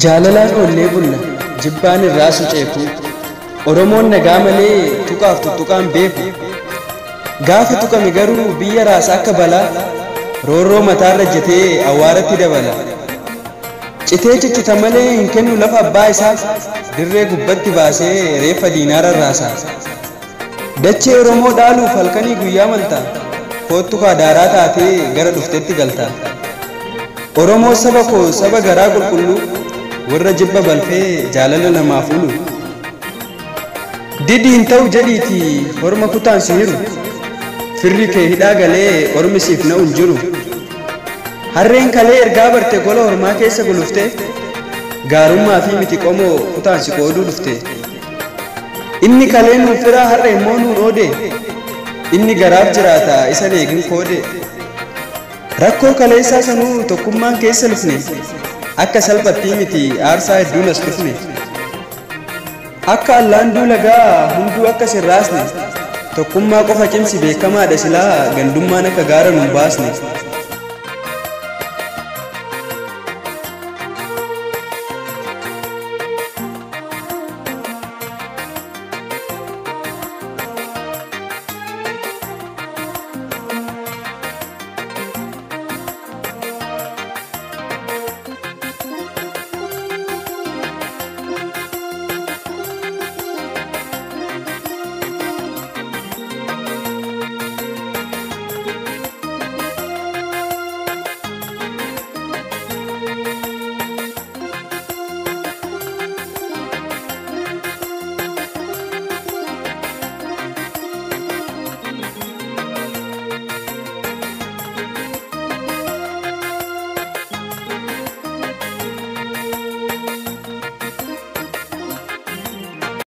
Jaalalaan oollee bulla jibbaan irraa suceeku Oromoon nagaa malee tuqaaf tuttuqaan beeku gaafa tuqame garuu biyya raasa akka balaa roorroo mataarra jetee awwaaratti dabala citee ciccita malee hin kennu lafa abbaa isaa dirree gubbatti baasee reeffa diinaara raasa dachee Oromoo dhaaluuf halkanii guyyaa malta kootu kaadaaraa taatee gara dhuftetti galta Oromoo saba koo saba garaa qulqulluu warra jibba balfee jaalala namaaf ulu didiin ta'u jedhiiti horma kutaan sihiru firri kee hidhaa galee ormi siif na'u hin jiru harreen kalee ergaa barte gola hormaa keessa gulufte gaarummaa fi miti qomoo kutaan si qooduu dhufte inni kalee nuuf firaa har'a immoo nuun oode inni garaaf jiraata isa eegin koode rakkoo kaleessaa sanuu tokkummaan keessa lufne akka salphattii miti aarsaa hedduun as dhufne akka allaanduu lagaa hunduu akka sirraasne tokkummaa qofa cimsi beekamaadha silaa gandummaan akka gaara nun baasne